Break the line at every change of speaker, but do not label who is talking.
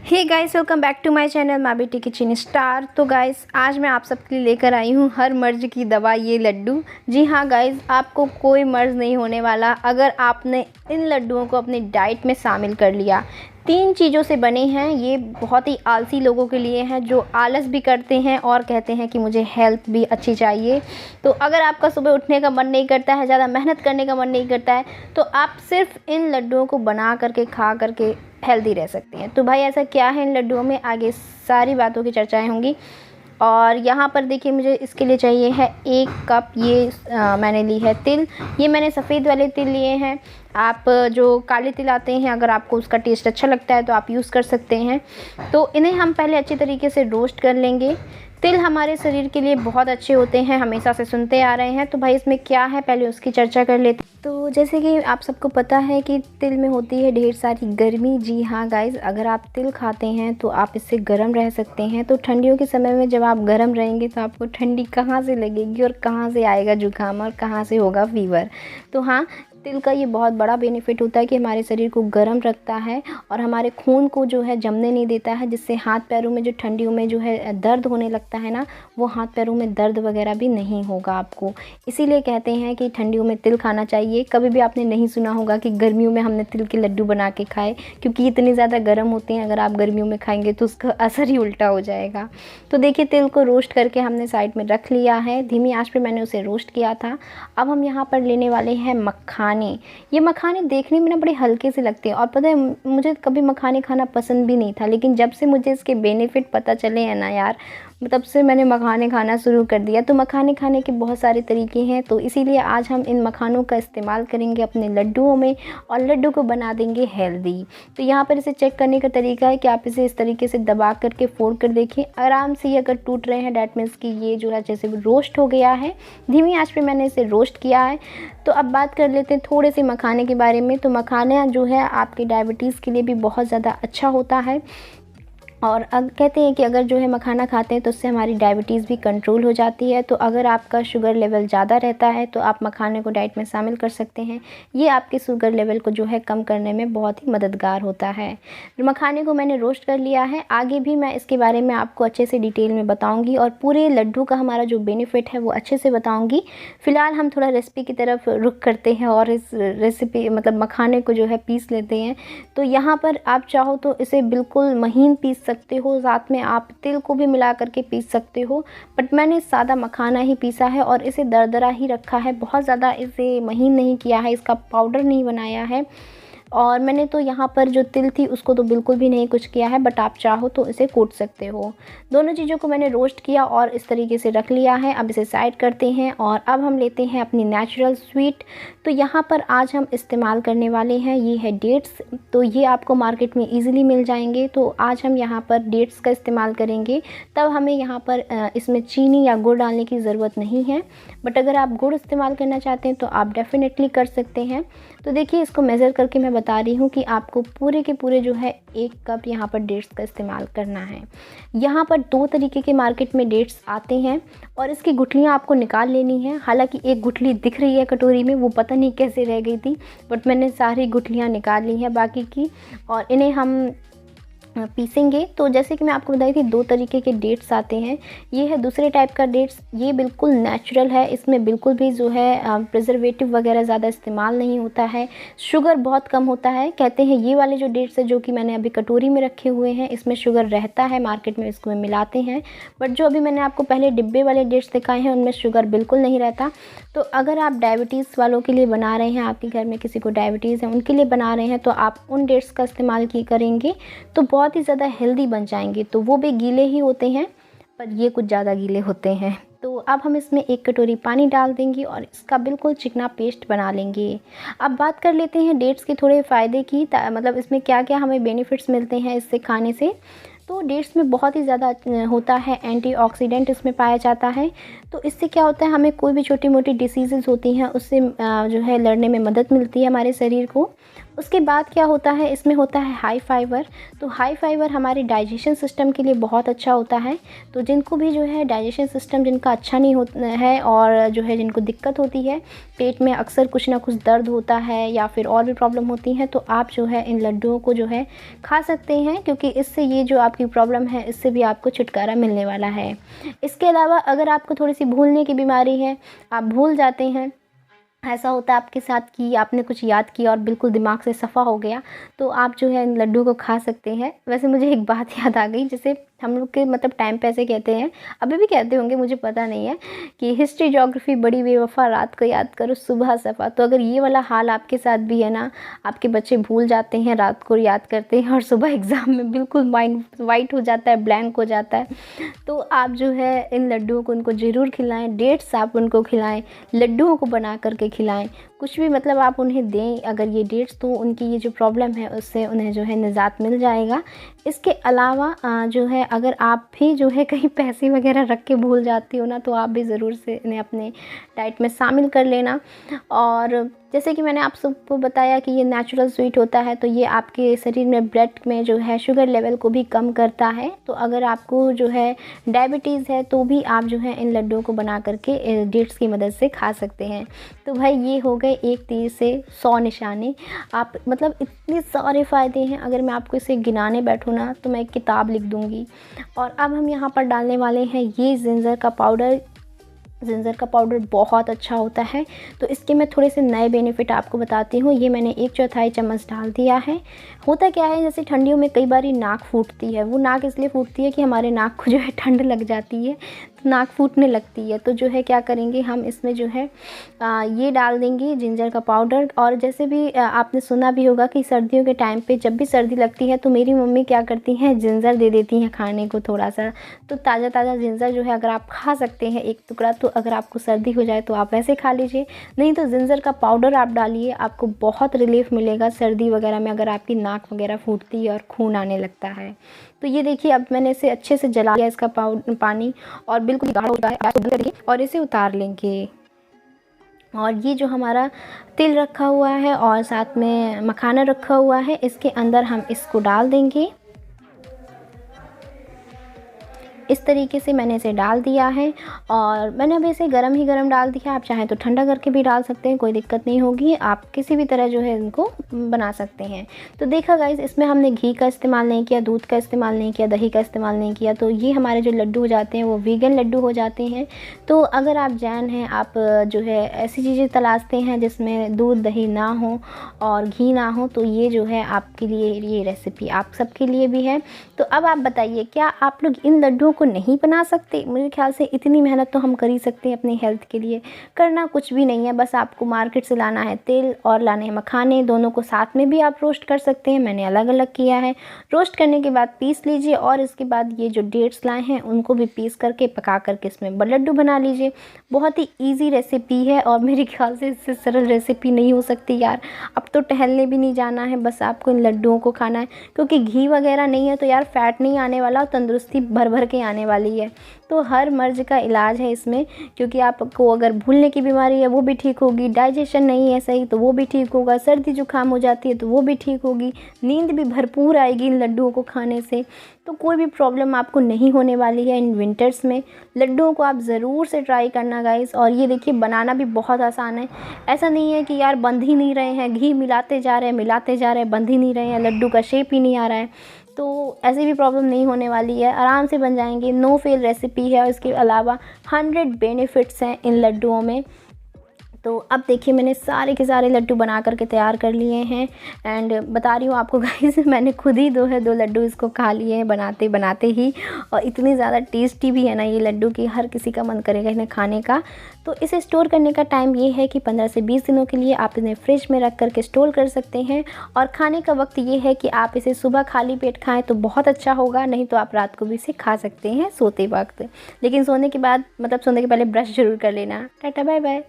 Hey guys, welcome back to my channel माँ बेटी kitchen star. तो गाइस, आज मैं आप सबके लिए लेकर आई हूँ हर मर्ज की दवा, ये लड्डू। जी हाँ गाइस, आपको कोई मर्ज नहीं होने वाला अगर आपने इन लड्डुओं को अपनी डाइट में शामिल कर लिया। 3 चीज़ों से बने हैं। ये बहुत ही आलसी लोगों के लिए हैं जो आलस भी करते हैं और कहते हैं कि मुझे हेल्थ भी अच्छी चाहिए। तो अगर आपका सुबह उठने का मन नहीं करता है, ज़्यादा मेहनत करने का मन नहीं करता है, तो आप सिर्फ इन लड्डुओं को बना करके खा करके हेल्दी रह सकते हैं। तो भाई ऐसा क्या है इन लड्डुओं में, आगे सारी बातों की चर्चाएं होंगी। और यहाँ पर देखिए, मुझे इसके लिए चाहिए है 1 कप। ये मैंने ली है तिल। ये मैंने सफ़ेद वाले तिल लिए हैं। आप जो काले तिल आते हैं, अगर आपको उसका टेस्ट अच्छा लगता है तो आप यूज़ कर सकते हैं। तो इन्हें हम पहले अच्छी तरीके से रोस्ट कर लेंगे। तिल हमारे शरीर के लिए बहुत अच्छे होते हैं, हमेशा से सुनते आ रहे हैं। तो भाई इसमें क्या है, पहले उसकी चर्चा कर लेते हैं। तो जैसे कि आप सबको पता है कि तिल में होती है ढेर सारी गर्मी। जी हाँ गाइस, अगर आप तिल खाते हैं तो आप इससे गर्म रह सकते हैं। तो ठंडियों के समय में जब आप गर्म रहेंगे तो आपको ठंडी कहाँ से लगेगी और कहाँ से आएगा जुकाम और कहाँ से होगा फीवर। तो हाँ, तिल का ये बहुत बड़ा बेनिफिट होता है कि हमारे शरीर को गर्म रखता है और हमारे खून को जो है जमने नहीं देता है, जिससे हाथ पैरों में जो ठंडियों में जो है दर्द होने लगता है ना, वो हाथ पैरों में दर्द वगैरह भी नहीं होगा आपको। इसीलिए कहते हैं कि ठंडियों में तिल खाना चाहिए। कभी भी आपने नहीं सुना होगा कि गर्मियों में हमने तिल के लड्डू बना के खाए, क्योंकि इतने ज़्यादा गर्म होते हैं। अगर आप गर्मियों में खाएंगे तो उसका असर ही उल्टा हो जाएगा। तो देखिए, तिल को रोस्ट करके हमने साइड में रख लिया है। धीमी आंच पे मैंने उसे रोस्ट किया था। अब हम यहाँ पर लेने वाले हैं मखाने। ये मखाने देखने में ना बड़े हल्के से लगते हैं, और पता है मुझे कभी मखाने खाना पसंद भी नहीं था, लेकिन जब से मुझे इसके बेनिफिट पता चले हैं ना यार, तब से मैंने मखाने खाना शुरू कर दिया। तो मखाने खाने के बहुत सारे तरीके हैं, तो इसीलिए आज हम इन मखानों का इस्तेमाल करेंगे अपने लड्डुओं में और लड्डू को बना देंगे हेल्दी। तो यहाँ पर इसे चेक करने का तरीका है कि आप इसे इस तरीके से दबा करके फोड़ कर देखिए। आराम से ये अगर टूट रहे हैं, डैट मीन्स कि ये जो है जैसे रोस्ट हो गया है। धीमी आंच पे मैंने इसे रोस्ट किया है। तो अब बात कर लेते हैं थोड़े से मखाने के बारे में। तो मखाना जो है आपके डायबिटीज़ के लिए भी बहुत ज़्यादा अच्छा होता है, और कहते हैं कि अगर जो है मखाना खाते हैं तो उससे हमारी डायबिटीज़ भी कंट्रोल हो जाती है। तो अगर आपका शुगर लेवल ज़्यादा रहता है तो आप मखाने को डाइट में शामिल कर सकते हैं। ये आपके शुगर लेवल को जो है कम करने में बहुत ही मददगार होता है। मखाने को मैंने रोस्ट कर लिया है। आगे भी मैं इसके बारे में आपको अच्छे से डिटेल में बताऊँगी और पूरे लड्डू का हमारा जो बेनिफिट है वो अच्छे से बताऊँगी। फ़िलहाल हम थोड़ा रेसिपी की तरफ रुख करते हैं और इस रेसिपी मतलब मखाने को जो है पीस लेते हैं। तो यहाँ पर आप चाहो तो इसे बिल्कुल महीन पीस सकते हो, साथ में आप तिल को भी मिला करके पीस सकते हो, बट मैंने सादा मखाना ही पीसा है और इसे दरदरा ही रखा है। बहुत ज़्यादा इसे महीन नहीं किया है, इसका पाउडर नहीं बनाया है। और मैंने तो यहाँ पर जो तिल थी उसको तो बिल्कुल भी नहीं कुछ किया है, बट आप चाहो तो इसे कूट सकते हो। दोनों चीज़ों को मैंने रोस्ट किया और इस तरीके से रख लिया है। अब इसे साइड करते हैं और अब हम लेते हैं अपनी नेचुरल स्वीट। तो यहाँ पर आज हम इस्तेमाल करने वाले हैं, ये है डेट्स। तो ये आपको मार्केट में ईज़िली मिल जाएंगे। तो आज हम यहाँ पर डेट्स का इस्तेमाल करेंगे, तब हमें यहाँ पर इसमें चीनी या गुड़ डालने की ज़रूरत नहीं है। बट अगर आप गुड़ इस्तेमाल करना चाहते हैं तो आप डेफिनेटली कर सकते हैं। तो देखिए, इसको मेज़र करके मैं बता रही हूँ कि आपको पूरे के पूरे जो है 1 कप यहाँ पर डेट्स का इस्तेमाल करना है। यहाँ पर 2 तरीके के मार्केट में डेट्स आते हैं और इसकी गुठलियाँ आपको निकाल लेनी है। हालांकि एक गुठली दिख रही है कटोरी में, वो पता नहीं कैसे रह गई थी, बट मैंने सारी गुठलियाँ निकाल ली हैं बाकी की, और इन्हें हम पीसेंगे। तो जैसे कि मैं आपको बताई थी 2 तरीके के डेट्स आते हैं। ये है दूसरे टाइप का डेट्स, ये बिल्कुल नेचुरल है। इसमें बिल्कुल भी जो है प्रिजर्वेटिव वगैरह ज़्यादा इस्तेमाल नहीं होता है, शुगर बहुत कम होता है। कहते हैं ये वाले जो डेट्स है जो कि मैंने अभी कटोरी में रखे हुए हैं, इसमें शुगर रहता है, मार्केट में इसको मिलाते हैं। बट जो अभी मैंने आपको पहले डिब्बे वाले डेट्स दिखाए हैं उनमें शुगर बिल्कुल नहीं रहता। तो अगर आप डायबिटीज़ वालों के लिए बना रहे हैं, आपके घर में किसी को डायबिटीज़ है उनके लिए बना रहे हैं, तो आप उन डेट्स का इस्तेमाल करेंगे तो बहुत ही ज़्यादा हेल्दी बन जाएंगे। तो वो भी गीले ही होते हैं, पर ये कुछ ज़्यादा गीले होते हैं। तो अब हम इसमें 1 कटोरी पानी डाल देंगे और इसका बिल्कुल चिकना पेस्ट बना लेंगे। अब बात कर लेते हैं डेट्स के थोड़े फ़ायदे की, मतलब इसमें क्या क्या हमें बेनिफिट्स मिलते हैं इससे खाने से। तो डेट्स में बहुत ही ज़्यादा होता है एंटीऑक्सीडेंट, इसमें पाया जाता है। तो इससे क्या होता है, हमें कोई भी छोटी मोटी डिसीज़ेज़ होती हैं उससे जो है लड़ने में मदद मिलती है हमारे शरीर को। उसके बाद क्या होता है, इसमें होता है हाई फाइबर। तो हाई फाइबर हमारे डाइजेशन सिस्टम के लिए बहुत अच्छा होता है। तो जिनको भी जो है डाइजेशन सिस्टम जिनका अच्छा नहीं होता है और जो है जिनको दिक्कत होती है, पेट में अक्सर कुछ ना कुछ दर्द होता है या फिर और भी प्रॉब्लम होती है, तो आप जो है इन लड्डुओं को जो है खा सकते हैं, क्योंकि इससे ये जो आपकी प्रॉब्लम है इससे भी आपको छुटकारा मिलने वाला है। इसके अलावा अगर आपको थोड़ी सी भूलने की बीमारी है, आप भूल जाते हैं, ऐसा होता है आपके साथ कि आपने कुछ याद किया और बिल्कुल दिमाग से सफ़ा हो गया, तो आप जो है इन लड्डू को खा सकते हैं। वैसे मुझे एक बात याद आ गई, जैसे हम लोग के मतलब टाइम पे ऐसे कहते हैं, अभी भी कहते होंगे मुझे पता नहीं है, कि हिस्ट्री ज्योग्राफी बड़ी बेवफा, रात को याद करो सुबह सफ़ा। तो अगर ये वाला हाल आपके साथ भी है ना, आपके बच्चे भूल जाते हैं, रात को याद करते हैं और सुबह एग्ज़ाम में बिल्कुल माइंड वाइट हो जाता है, ब्लैंक हो जाता है, तो आप जो है इन लड्डुओं को उनको ज़रूर खिलाएं। डेट्स आप उनको खिलाएं, लड्डुओं को बना करके खिलाएं, कुछ भी मतलब आप उन्हें दें अगर ये डेट्स, तो उनकी ये जो प्रॉब्लम है उससे उन्हें जो है निजात मिल जाएगा। इसके अलावा जो है अगर आप भी जो है कहीं पैसे वगैरह रख के भूल जाती हो ना, तो आप भी ज़रूर से इन्हें अपने डाइट में शामिल कर लेना। और जैसे कि मैंने आप सबको बताया कि ये नेचुरल स्वीट होता है, तो ये आपके शरीर में ब्लड में जो है शुगर लेवल को भी कम करता है। तो अगर आपको जो है डायबिटीज़ है तो भी आप जो है इन लड्डुओं को बना करके डेट्स की मदद से खा सकते हैं। तो भाई ये हो गए एक तीर से 100 निशाने। आप मतलब इतने सारे फ़ायदे हैं, अगर मैं आपको इसे गिनाने बैठूँ ना तो मैं एक किताब लिख दूँगी। और अब हम यहाँ पर डालने वाले हैं ये जिंजर का पाउडर। जिंजर का पाउडर बहुत अच्छा होता है, तो इसके मैं थोड़े से नए बेनिफिट आपको बताती हूँ। ये मैंने 1/4 चम्मच डाल दिया है। होता क्या है, जैसे ठंडियों में कई बार नाक फूटती है, वो नाक इसलिए फूटती है कि हमारे नाक को जो है ठंड लग जाती है, तो नाक फूटने लगती है। तो जो है क्या करेंगे हम इसमें जो है ये डाल देंगे जिंजर का पाउडर। और जैसे भी आपने सुना भी होगा कि सर्दियों के टाइम पे जब भी सर्दी लगती है तो मेरी मम्मी क्या करती हैं, जिंजर दे देती हैं खाने को थोड़ा सा। तो ताज़ा ताज़ा जिंजर जो है अगर आप खा सकते हैं एक टुकड़ा, तो अगर आपको सर्दी हो जाए तो आप वैसे खा लीजिए, नहीं तो जिंजर का पाउडर आप डालिए, आपको बहुत रिलीफ मिलेगा सर्दी वगैरह में अगर आपकी नाक वगैरह फूटती है और खून आने लगता है। तो ये देखिए अब मैंने इसे अच्छे से जला लिया इसका पानी, और बिल्कुल गाढ़ा होता है, और इसे उतार लेंगे। और ये जो हमारा तिल रखा हुआ है और साथ में मखाना रखा हुआ है, इसके अंदर हम इसको डाल देंगे। इस तरीके से मैंने इसे डाल दिया है, और मैंने अभी इसे गरम ही गरम डाल दिया। आप चाहें तो ठंडा करके भी डाल सकते हैं, कोई दिक्कत नहीं होगी, आप किसी भी तरह जो है इनको बना सकते हैं। तो देखा गाइस, इसमें हमने घी का इस्तेमाल नहीं किया, दूध का इस्तेमाल नहीं किया, दही का इस्तेमाल नहीं किया, तो ये हमारे जो लड्डू हो जाते हैं वो वीगन लड्डू हो जाते हैं। तो अगर आप जैन हैं, आप जो है ऐसी चीज़ें तलाशते हैं जिसमें दूध दही ना हो और घी ना हो, तो ये जो है आपके लिए ये रेसिपी आप सबके लिए भी है। तो अब आप बताइए, क्या आप लोग इन लड्डुओं को नहीं बना सकते? मेरे ख्याल से इतनी मेहनत तो हम कर ही सकते हैं अपनी हेल्थ के लिए। करना कुछ भी नहीं है, बस आपको मार्केट से लाना है तेल और लाने हैं मखाने, दोनों को साथ में भी आप रोस्ट कर सकते हैं। मैंने अलग अलग किया है। रोस्ट करने के बाद पीस लीजिए, और इसके बाद ये जो डेट्स लाए हैं उनको भी पीस करके पका करके इसमें लड्डू बना लीजिए। बहुत ही ईजी रेसिपी है, और मेरे ख्याल से इससे सरल रेसिपी नहीं हो सकती यार। अब तो टहलने भी नहीं जाना है, बस आपको इन लड्डुओं को खाना है, क्योंकि घी वगैरह नहीं है तो यार फैट नहीं आने वाला, तंदुरुस्ती भर भर के आने वाली है। तो हर मर्ज का इलाज है इसमें, क्योंकि आपको अगर भूलने की बीमारी है वो भी ठीक होगी, डाइजेशन नहीं है सही तो वो भी ठीक होगा, सर्दी जुकाम हो जाती है तो वो भी ठीक होगी, नींद भी भरपूर आएगी इन लड्डुओं को खाने से। तो कोई भी प्रॉब्लम आपको नहीं होने वाली है इन विंटर्स में। लड्डुओं को आप ज़रूर से ट्राई करना गाइस। और ये देखिए बनाना भी बहुत आसान है, ऐसा नहीं है कि यार बंध ही नहीं रहे हैं, घी मिलाते जा रहे हैं, बंध ही नहीं रहे हैं, लड्डू का शेप ही नहीं आ रहा है, तो ऐसी भी प्रॉब्लम नहीं होने वाली है, आराम से बन जाएंगे। नो फेल रेसिपी है, और इसके अलावा 100 बेनिफिट्स हैं इन लड्डुओं में। तो अब देखिए मैंने सारे के सारे लड्डू बना करके तैयार कर लिए हैं, एंड बता रही हूँ आपको गाइस, मैंने खुद ही 2 लड्डू इसको खा लिए हैं बनाते बनाते ही। और इतनी ज़्यादा टेस्टी भी है ना ये लड्डू कि हर किसी का मन करेगा इन्हें खाने का। तो इसे स्टोर करने का टाइम ये है कि 15 से 20 दिनों के लिए आप इन्हें फ्रिज में रख करके स्टोर कर सकते हैं। और खाने का वक्त ये है कि आप इसे सुबह खाली पेट खाएँ तो बहुत अच्छा होगा, नहीं तो आप रात को भी इसे खा सकते हैं सोते वक्त। लेकिन सोने के बाद मतलब सोने के पहले ब्रश ज़रूर कर लेना। Tata bye bye.